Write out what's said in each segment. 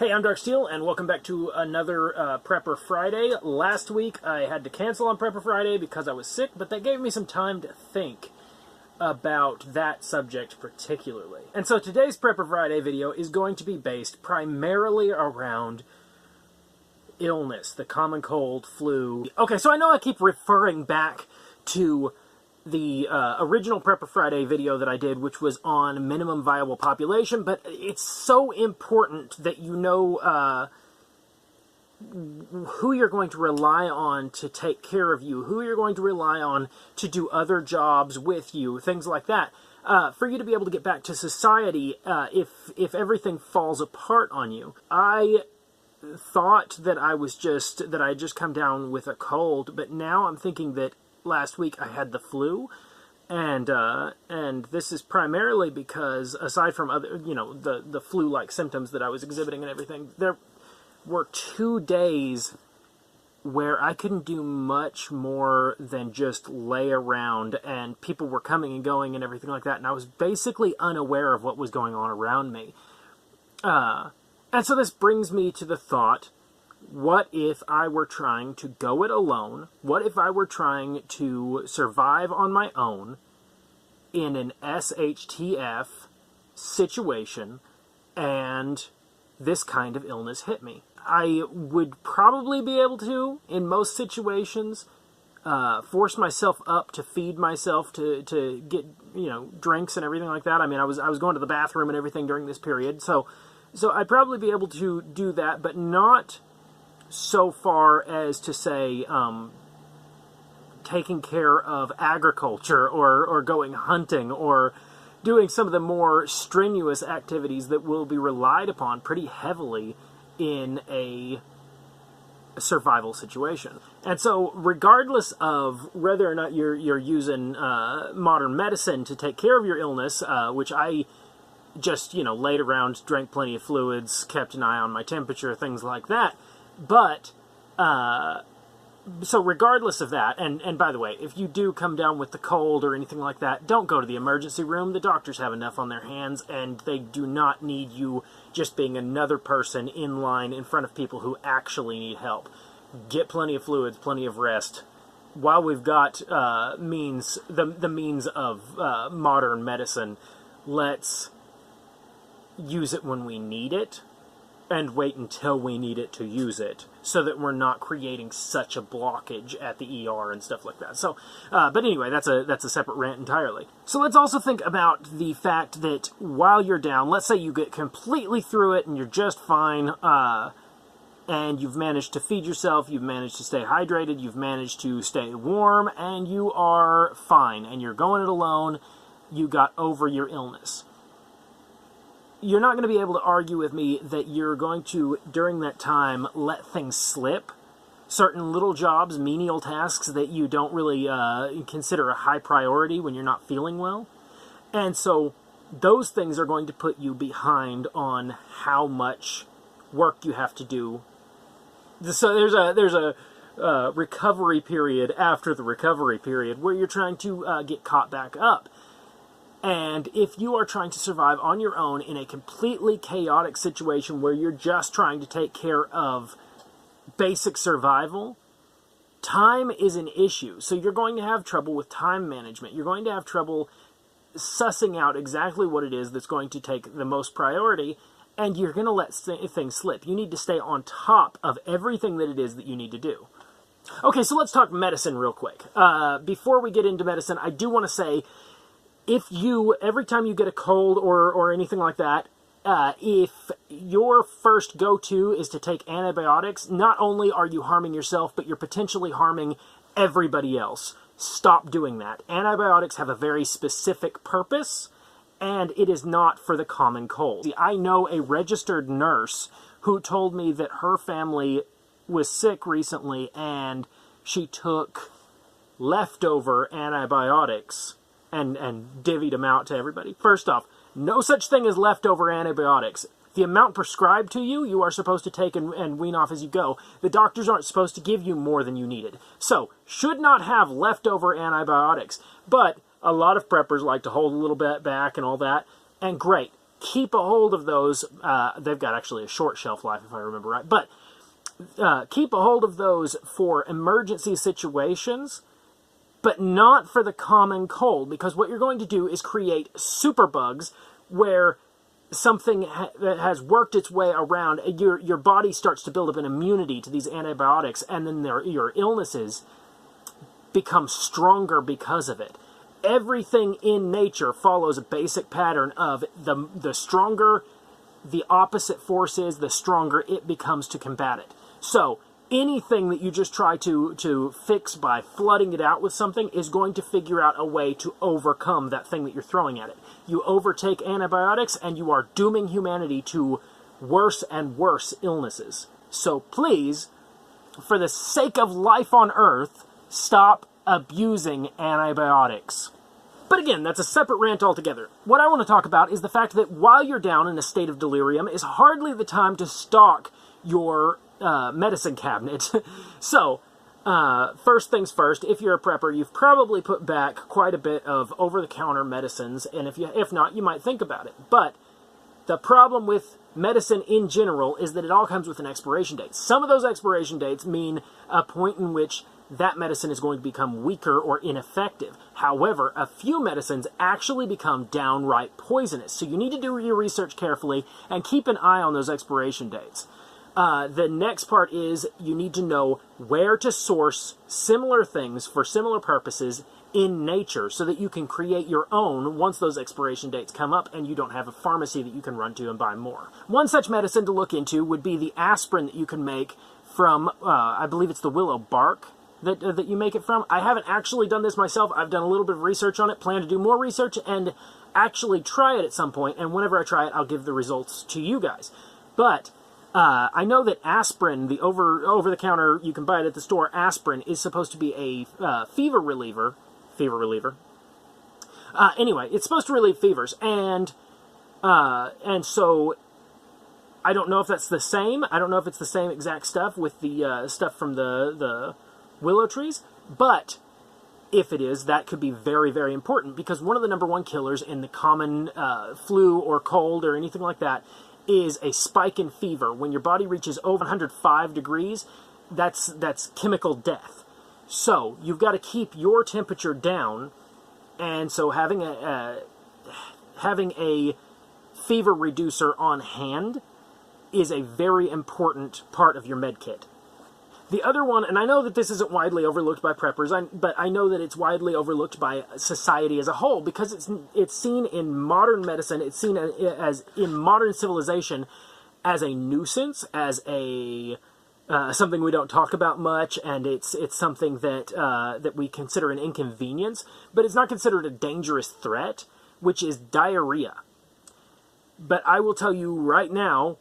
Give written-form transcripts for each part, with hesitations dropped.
Hey, I'm Dark Steel, and welcome back to another Prepper Friday. Last week I had to cancel on Prepper Friday because I was sick, but that gave me some time to think about that subject particularly. And so today's Prepper Friday video is going to be based primarily around illness, the common cold, flu. Okay, so I know I keep referring back to the original Prepper Friday video that I did, which was on minimum viable population, but it's so important that you know who you're going to rely on to take care of you, who you're going to rely on to do other jobs with you, things like that, for you to be able to get back to society if everything falls apart on you. I thought that I had just come down with a cold, but now I'm thinking that last week I had the flu, and this is primarily because, aside from other, the flu-like symptoms that I was exhibiting and everything, there were 2 days where I couldn't do much more than just lay around, and people were coming and going and everything like that, and I was basically unaware of what was going on around me. And so this brings me to the thought, what if I were trying to go it alone? What if I were trying to survive on my own in an SHTF situation and this kind of illness hit me? I would probably be able to, in most situations, force myself up to feed myself, to get, drinks and everything like that. I mean, I was going to the bathroom and everything during this period, so I'd probably be able to do that, but not so far as to say taking care of agriculture or going hunting or doing some of the more strenuous activities that will be relied upon pretty heavily in a survival situation. And so regardless of whether or not you're using modern medicine to take care of your illness, which I just, laid around, drank plenty of fluids, kept an eye on my temperature, things like that. But, so regardless of that, and by the way, if you do come down with the cold or anything like that, don't go to the emergency room. The doctors have enough on their hands, and they do not need you just being another person in line in front of people who actually need help. Get plenty of fluids, plenty of rest. While we've got the means of modern medicine, let's use it when we need it, and wait until we need it to use it, so that we're not creating such a blockage at the ER and stuff like that. So, but anyway, that's a separate rant entirely. So let's also think about the fact that while you're down, let's say you get completely through it and you're just fine, and you've managed to feed yourself, you've managed to stay hydrated, you've managed to stay warm, and you are fine, and you're going it alone, you got over your illness. You're not going to be able to argue with me that you're going to, during that time, let things slip. Certain little jobs, menial tasks that you don't really consider a high priority when you're not feeling well. And so those things are going to put you behind on how much work you have to do. So there's a recovery period after the recovery period where you're trying to get caught back up. And if you are trying to survive on your own in a completely chaotic situation where you're just trying to take care of basic survival, time is an issue. So you're going to have trouble with time management. You're going to have trouble sussing out exactly what it is that's going to take the most priority, and you're going to let things slip. You need to stay on top of everything that it is that you need to do. Okay, so let's talk medicine real quick. Before we get into medicine, I do want to say, every time you get a cold or anything like that, if your first go-to is to take antibiotics, not only are you harming yourself, but you're potentially harming everybody else. Stop doing that. Antibiotics have a very specific purpose, and it is not for the common cold. I know a registered nurse who told me that her family was sick recently, and she took leftover antibiotics and divvied them out to everybody. First off, no such thing as leftover antibiotics. The amount prescribed to you, you are supposed to take and wean off as you go. The doctors aren't supposed to give you more than you needed. So, should not have leftover antibiotics. But a lot of preppers like to hold a little bit back and all that. And great. keep a hold of those. They've got actually a short shelf life, if I remember right. But keep a hold of those for emergency situations, but not for the common cold, because what you're going to do is create superbugs where something that has worked its way around, your body starts to build up an immunity to these antibiotics, and then your illnesses become stronger because of it. Everything in nature follows a basic pattern of the stronger the opposite force is, the stronger it becomes to combat it. So anything that you just try to fix by flooding it out with something is going to figure out a way to overcome that thing that you're throwing at it. You overtake antibiotics and you are dooming humanity to worse and worse illnesses. So please, for the sake of life on Earth, stop abusing antibiotics. But again, that's a separate rant altogether. What I want to talk about is the fact that while you're down in a state of delirium is hardly the time to stock your medicine cabinet. So, first things first, if you're a prepper, you've probably put back quite a bit of over-the-counter medicines, and if not, you might think about it. But the problem with medicine in general is that it all comes with an expiration date. Some of those expiration dates mean a point in which that medicine is going to become weaker or ineffective. However, a few medicines actually become downright poisonous, so you need to do your research carefully and keep an eye on those expiration dates. The next part is you need to know where to source similar things for similar purposes in nature so that you can create your own once those expiration dates come up and you don't have a pharmacy that you can run to and buy more. One such medicine to look into would be the aspirin that you can make from, I believe it's the willow bark that you make it from. I haven't actually done this myself. I've done a little bit of research on it, plan to do more research, and actually try it at some point, and whenever I try it, I'll give the results to you guys. But I know that aspirin, the over-the-counter, you can buy it at the store, aspirin is supposed to be a fever reliever. Anyway, it's supposed to relieve fevers, and so I don't know if that's the same. I don't know if it's the same exact stuff with the stuff from the willow trees, but if it is, that could be very, very important, because one of the number one killers in the common flu or cold or anything like that is a spike in fever. When your body reaches over 105 degrees, that's chemical death. So you've got to keep your temperature down, and so having a fever reducer on hand is a very important part of your med kit. The other one, and I know that this isn't widely overlooked by preppers, but I know that it's widely overlooked by society as a whole, because it's seen in modern medicine, it's seen as in modern civilization as a nuisance, as a something we don't talk about much, and it's something that we consider an inconvenience, but it's not considered a dangerous threat, which is diarrhea. But I will tell you right now,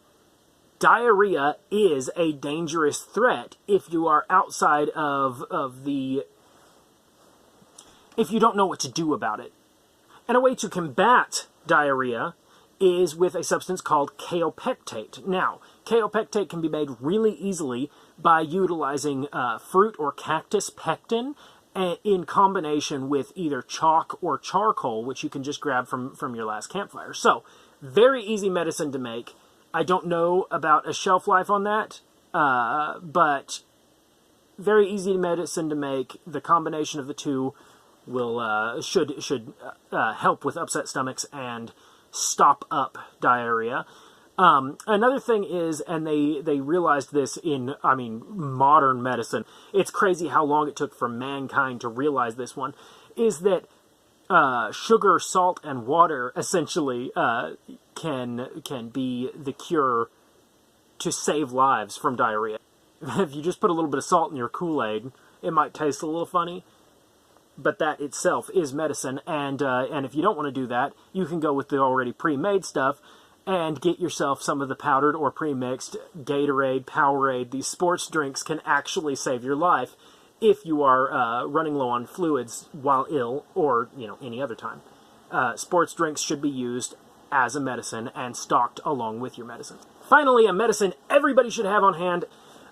diarrhea is a dangerous threat if you are outside if you don't know what to do about it. And a way to combat diarrhea is with a substance called kaopectate. Now, kaopectate can be made really easily by utilizing fruit or cactus pectin in combination with either chalk or charcoal, which you can just grab from your last campfire. So, very easy medicine to make. I don't know about a shelf life on that, but very easy medicine to make. The combination of the two will should help with upset stomachs and stop up diarrhea. Another thing is, and they realized this in, modern medicine. It's crazy how long it took for mankind to realize this one, is that sugar, salt, and water essentially can be the cure to save lives from diarrhea. If you just put a little bit of salt in your Kool-Aid, it might taste a little funny, but that itself is medicine. And if you don't want to do that, you can go with the already pre-made stuff and get yourself some of the powdered or pre-mixed Gatorade, Powerade. These sports drinks can actually save your life if you are running low on fluids while ill, or any other time. Sports drinks should be used as a medicine and stocked along with your medicine. Finally, a medicine everybody should have on hand.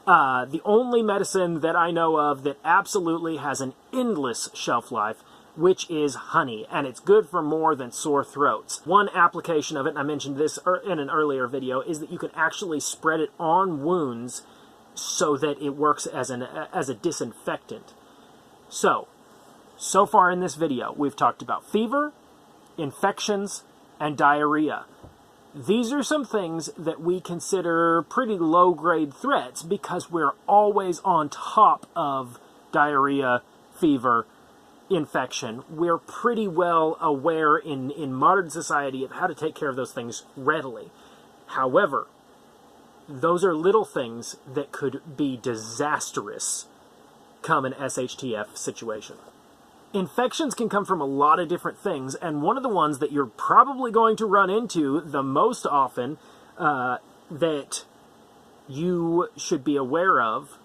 The only medicine that I know of that absolutely has an endless shelf life, which is honey, and it's good for more than sore throats. One application of it, and I mentioned this in an earlier video, is that you can actually spread it on wounds so that it works as a disinfectant. So far in this video, we've talked about fever, infections, and diarrhea. These are some things that we consider pretty low-grade threats because we're always on top of diarrhea, fever, infection. We're pretty well aware in modern society of how to take care of those things readily. However, those are little things that could be disastrous come an SHTF situation. Infections can come from a lot of different things, and one of the ones that you're probably going to run into the most often that you should be aware of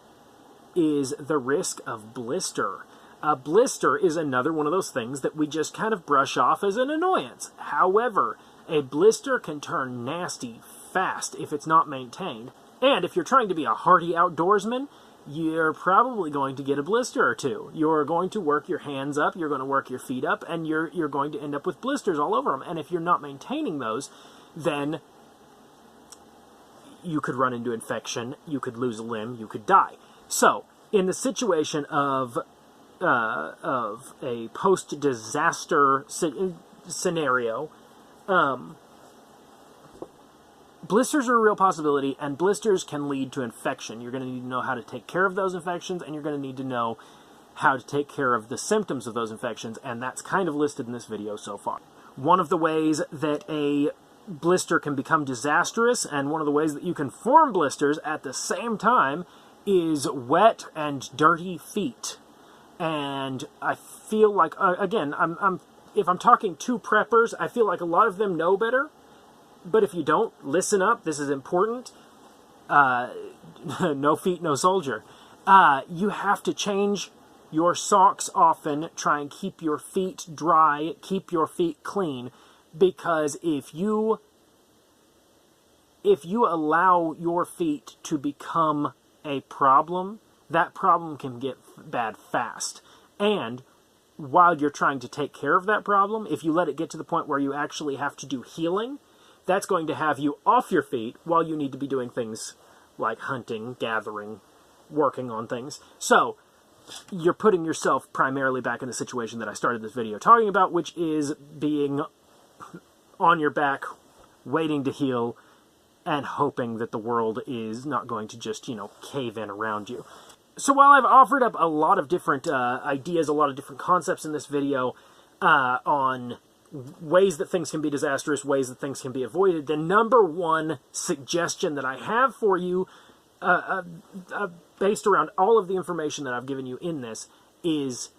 is the risk of blister. A blister is another one of those things that we just kind of brush off as an annoyance. However, a blister can turn nasty fast if it's not maintained. And if you're trying to be a hardy outdoorsman, you're probably going to get a blister or two. You're going to work your hands up, you're going to work your feet up, and you're going to end up with blisters all over them. And if you're not maintaining those, then you could run into infection, you could lose a limb, you could die. So, in the situation of a post-disaster scenario, blisters are a real possibility, and blisters can lead to infection. You're going to need to know how to take care of those infections, and you're going to need to know how to take care of the symptoms of those infections, and that's kind of listed in this video so far. One of the ways that a blister can become disastrous, and one of the ways that you can form blisters at the same time, is wet and dirty feet. And I feel like, again, if I'm talking to preppers, I feel like a lot of them know better. But if you don't, listen up. This is important. No feet, no soldier. You have to change your socks often. Try and keep your feet dry. Keep your feet clean. Because if you allow your feet to become a problem, that problem can get bad fast. And while you're trying to take care of that problem, if you let it get to the point where you actually have to do healing, that's going to have you off your feet while you need to be doing things like hunting, gathering, working on things. So, you're putting yourself primarily back in the situation that I started this video talking about, which is being on your back, waiting to heal, and hoping that the world is not going to just, cave in around you. So while I've offered up a lot of different ideas, a lot of different concepts in this video on ways that things can be disastrous, ways that things can be avoided, the number one suggestion that I have for you, based around all of the information that I've given you in this, is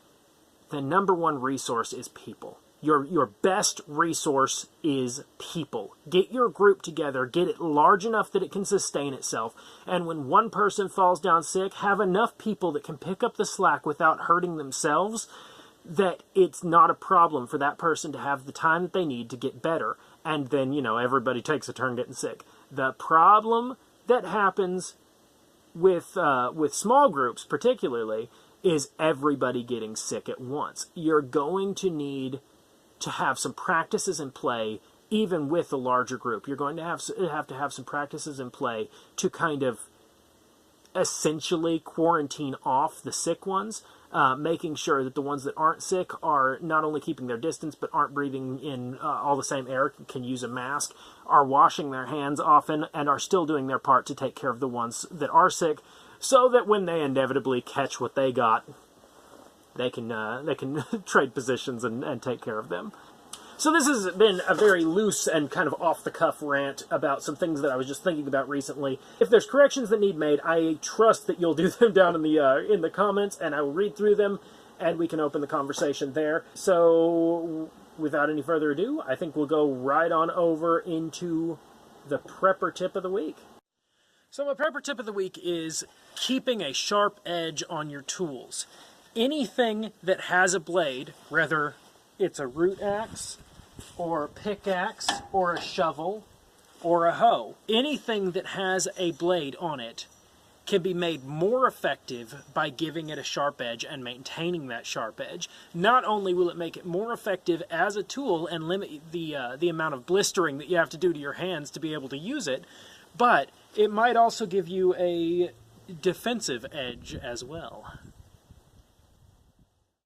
the number one resource is people. Your best resource is people. Get your group together, get it large enough that it can sustain itself, and when one person falls down sick, have enough people that can pick up the slack without hurting themselves, that it's not a problem for that person to have the time that they need to get better. And then, everybody takes a turn getting sick. The problem that happens with small groups particularly is everybody getting sick at once. You're going to need to have some practices in play, even with a larger group. You're going to have to have some practices in play to kind of essentially quarantine off the sick ones, making sure that the ones that aren't sick are not only keeping their distance, but aren't breathing in all the same air, can use a mask, are washing their hands often, and are still doing their part to take care of the ones that are sick, so that when they inevitably catch what they got, they can trade positions and take care of them. So this has been a very loose and kind of off-the-cuff rant about some things that I was just thinking about recently. If there's corrections that need made, I trust that you'll do them down in the comments, and I will read through them, and we can open the conversation there. So, without any further ado, I think we'll go right on over into the prepper tip of the week. So my prepper tip of the week is keeping a sharp edge on your tools. Anything that has a blade, whether it's a root axe, or a pickaxe, or a shovel, or a hoe, anything that has a blade on it can be made more effective by giving it a sharp edge and maintaining that sharp edge. Not only will it make it more effective as a tool and limit the amount of blistering that you have to do to your hands to be able to use it, but it might also give you a defensive edge as well.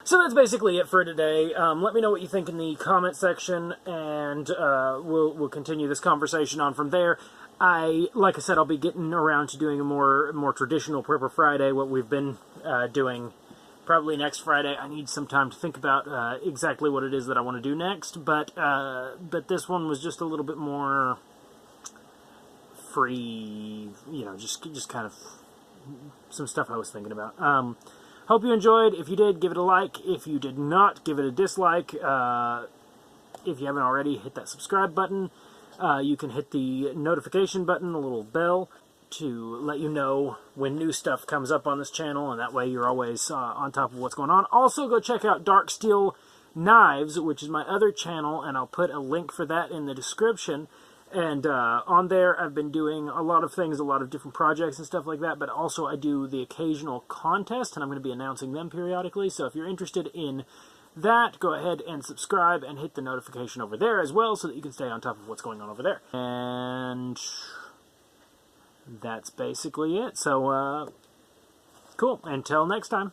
So that's basically it for today. Let me know what you think in the comment section, and we'll continue this conversation on from there. Like I said, I'll be getting around to doing a more traditional Prepper Friday, what we've been doing probably next Friday. I need some time to think about exactly what it is that I want to do next, but this one was just a little bit more free, you know, just kind of some stuff I was thinking about. Hope you enjoyed. If you did, give it a like. If you did not, give it a dislike. If you haven't already, hit that subscribe button. You can hit the notification button, the little bell, to let you know when new stuff comes up on this channel, and that way you're always on top of what's going on. Also, go check out Dark Steel Knives, which is my other channel, and I'll put a link for that in the description. And on there, I've been doing a lot of things, a lot of different projects and stuff like that, but also I do the occasional contest, and I'm going to be announcing them periodically. So if you're interested in that, go ahead and subscribe and hit the notification over there as well so that you can stay on top of what's going on over there. And that's basically it. So, cool. Until next time.